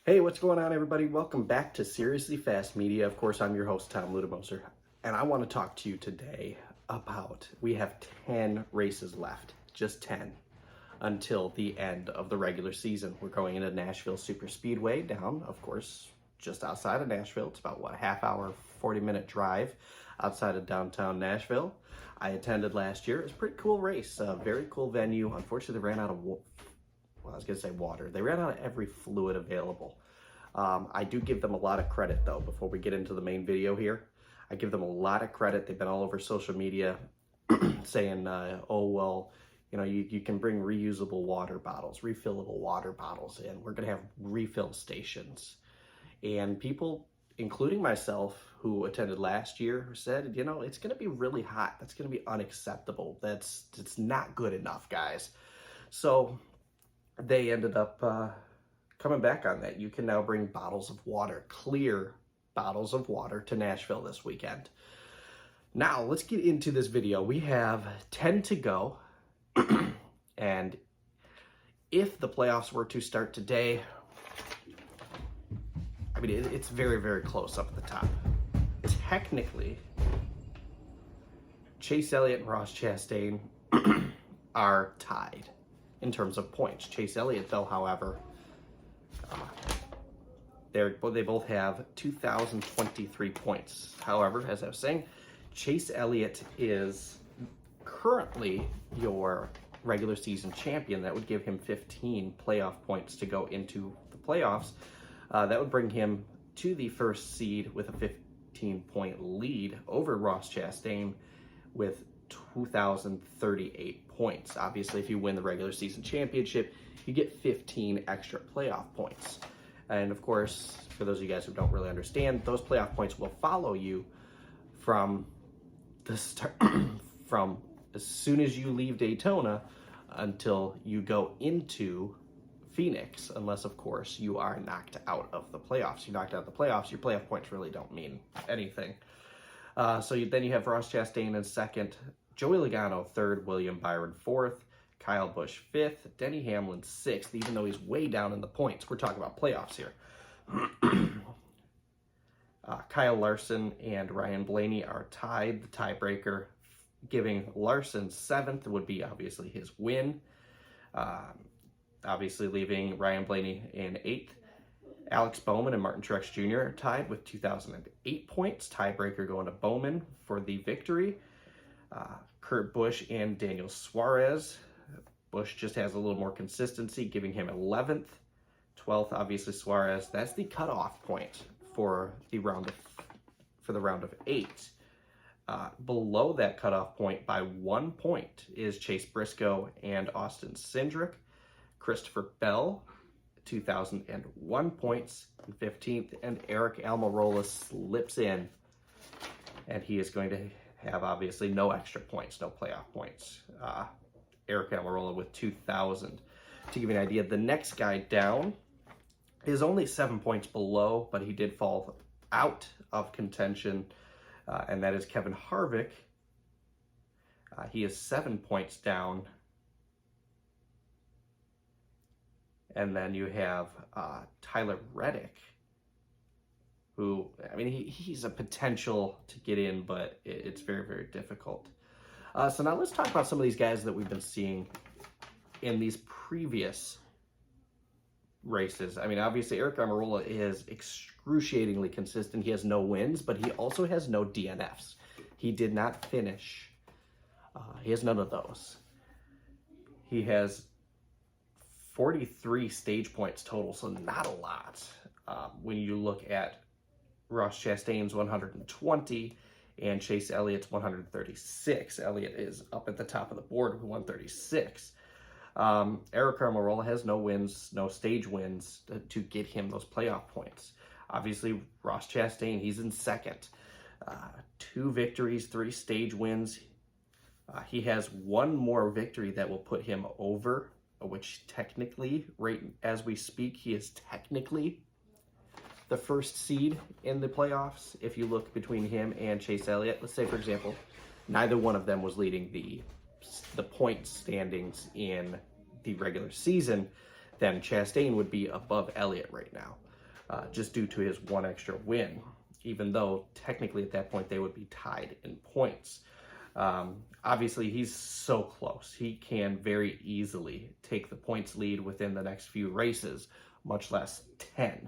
Hey, what's going on, everybody? Welcome back to Seriously Fast Media. Of course, I'm your host, Tom Ludemoser, and I want to talk to you today about, we have 10 races left, just 10, until the end of the regular season. We're going into Nashville Super Speedway down, of course, just outside of Nashville. It's about, a half hour, 40-minute drive outside of downtown Nashville. I attended last year. It was a pretty cool race, a very cool venue. Unfortunately, they ran out of water. They ran out of every fluid available. I do give them a lot of credit, though, before we get into the main video here. I give them a lot of credit. They've been all over social media saying, oh, well, you know, you can bring reusable water bottles, refillable water bottles in. We're going to have refill stations. And people, including myself, who attended last year, said, you know, it's going to be really hot. That's going to be unacceptable. It's not good enough, guys. So they ended up coming back on that. You can now bring bottles of water, clear bottles of water, to Nashville this weekend. Now, let's get into this video. We have 10 to go. And if the playoffs were to start today, I mean, it's very, very close up at the top. Technically, Chase Elliott and Ross Chastain are tied in terms of points. Chase Elliott, though, however, they both have 2,023 points. However, as I was saying, Chase Elliott is currently your regular season champion. That would give him 15 playoff points to go into the playoffs. That would bring him to the first seed with a 15-point lead over Ross Chastain with 2,038 points. Obviously, if you win the regular season championship, you get 15 extra playoff points. And of course, for those of you guys who don't really understand, those playoff points will follow you from the start, from as soon as you leave Daytona until you go into Phoenix, unless, of course, you are knocked out of the playoffs. You're knocked out of the playoffs, your playoff points really don't mean anything. Then you have Ross Chastain in second, Joey Logano third, William Byron fourth, Kyle Busch fifth, Denny Hamlin sixth, even though he's way down in the points. We're talking about playoffs here. Kyle Larson and Ryan Blaney are tied. The tiebreaker giving Larson seventh would be obviously his win. Obviously leaving Ryan Blaney in eighth. Alex Bowman and Martin Truex Jr. are tied with 2,008 points. Tiebreaker going to Bowman for the victory. Kurt Busch and Daniel Suarez. Busch just has a little more consistency, giving him 11th. 12th, obviously, Suarez. That's the cutoff point for the round of 8. Below that cutoff point by 1 point is Chase Briscoe and Austin Cindric. Christopher Bell, 2,001 points, in 15th, and Eric Almirola slips in, and he is going to have, obviously, no extra points, no playoff points. Eric Almirola with 2,000. To give you an idea, the next guy down is only 7 points below, but he did fall out of contention, and that is Kevin Harvick. He is 7 points down. And then you have Tyler Reddick, who, I mean, he's a potential to get in, but it's very, very difficult. So now let's talk about some of these guys that we've been seeing in these previous races. I mean, obviously, Eric Almirola is excruciatingly consistent. He has no wins, but he also has no DNFs. He did not finish. He has none of those. He has 43 stage points total, so not a lot. When you look at Ross Chastain's 120 and Chase Elliott's 136. Elliott is up at the top of the board with 136. Eric Almirola has no wins, no stage wins to get him those playoff points. Obviously, Ross Chastain, he's in second. 2 victories, 3 stage wins. He has 1 more victory that will put him over, which technically, right as we speak, he is technically the first seed in the playoffs. If you look between him and Chase Elliott, let's say, for example, neither one of them was leading the point standings in the regular season, then Chastain would be above Elliott right now. just due to his one extra win, even though technically at that point they would be tied in points. Obviously, he's so close. He can very easily take the points lead within the next few races, much less 10.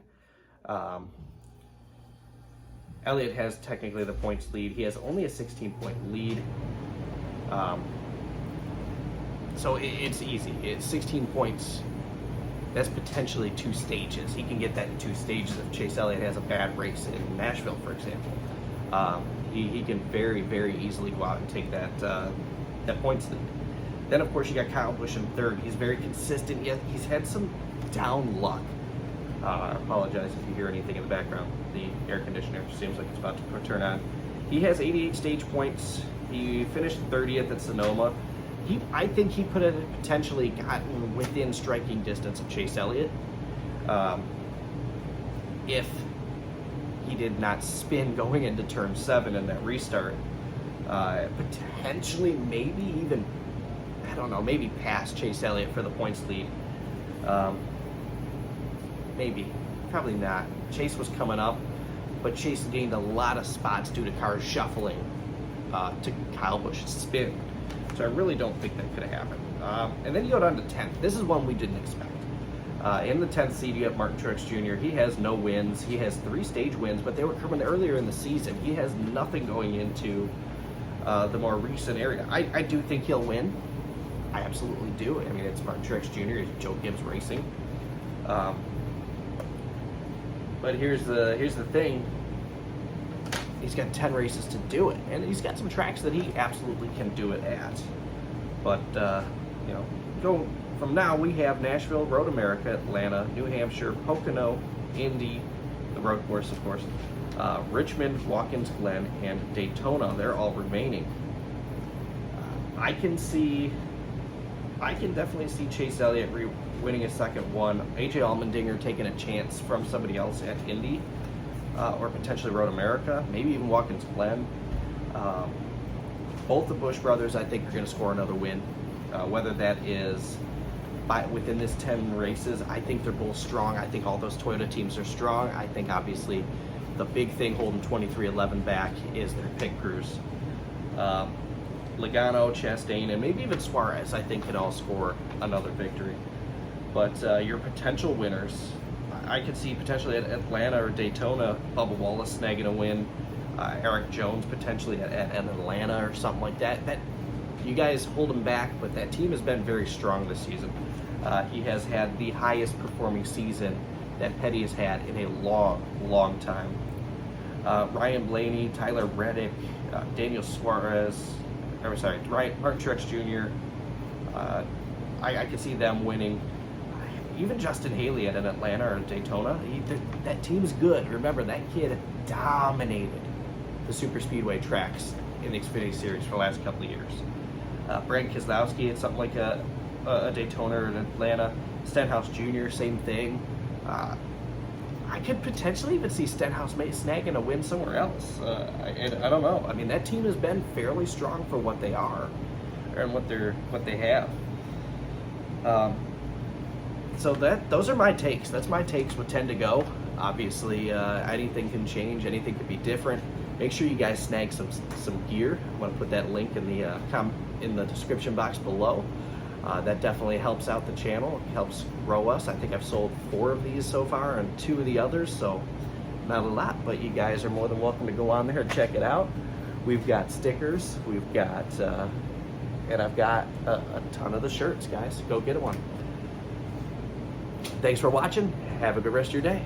Elliott has technically the points lead. He has only a 16-point lead. So it's easy. It's 16 points. That's potentially 2 stages. He can get that in 2 stages if Chase Elliott has a bad race in Nashville, for example. He can very, very easily go out and take that points lead. Then, of course, you got Kyle Busch in third. He's very consistent, yet he's had some down luck. I apologize if you hear anything in the background. The air conditioner seems like it's about to turn on. He has 88 stage points. He finished 30th at Sonoma. I think he could have potentially gotten within striking distance of Chase Elliott if he did not spin going into turn 7 in that restart. Potentially, maybe even, I don't know, maybe past Chase Elliott for the points lead. Maybe, probably not. Chase was coming up, but Chase gained a lot of spots due to cars shuffling to Kyle Busch's spin. So I really don't think that could have happened. And then you go down to 10th. This is one we didn't expect. In the 10th seed, you have Martin Truex Jr. He has no wins. He has 3 stage wins, but they were coming earlier in the season. He has nothing going into the more recent area. I do think he'll win. I absolutely do. I mean, it's Martin Truex Jr. It's Joe Gibbs Racing. But here's the thing. He's got 10 races to do it, and he's got some tracks that he absolutely can do it at. But go from now, we have Nashville, Road America, Atlanta, New Hampshire, Pocono, Indy, the road course, of course, Richmond, Watkins Glen, and Daytona. They're all remaining. I can definitely see Chase Elliott winning a second one. AJ Allmendinger taking a chance from somebody else at Indy, or potentially Road America, maybe even Watkins Glen. Both the Busch brothers, I think, are going to score another win. Whether that is within this 10 races, I think they're both strong. I think all those Toyota teams are strong. I think, obviously, the big thing holding 23-11 back is their pit crews. Logano, Chastain, and maybe even Suarez, I think, can all score another victory. But your potential winners, I could see potentially at Atlanta or Daytona, Bubba Wallace snagging a win. Eric Jones potentially at Atlanta or something like that. You guys hold him back, but that team has been very strong this season. He has had the highest performing season that Petty has had in a long, long time. Ryan Blaney, Tyler Reddick, Daniel Suarez, Martin Truex Jr. I could see them winning. Even Justin Haley at an Atlanta or Daytona, that team's good. Remember, that kid dominated the super speedway tracks in the Xfinity Series for the last couple of years. Brad Keselowski at something like a Daytona or an Atlanta. Stenhouse Jr., same thing. I could potentially even see Stenhouse snagging a win somewhere else. I don't know. I mean, that team has been fairly strong for what they are and what they have. So those are my takes. That's my takes with 10 to go. Obviously, anything can change. Anything could be different. Make sure you guys snag some gear. I'm going to put that link in the description box below. That definitely helps out the channel. It helps grow us. I think I've sold 4 of these so far and 2 of the others, so not a lot, but you guys are more than welcome to go on there and check it out. We've got stickers. We've got, and I've got a ton of the shirts, guys. Go get one. Thanks for watching. Have a good rest of your day.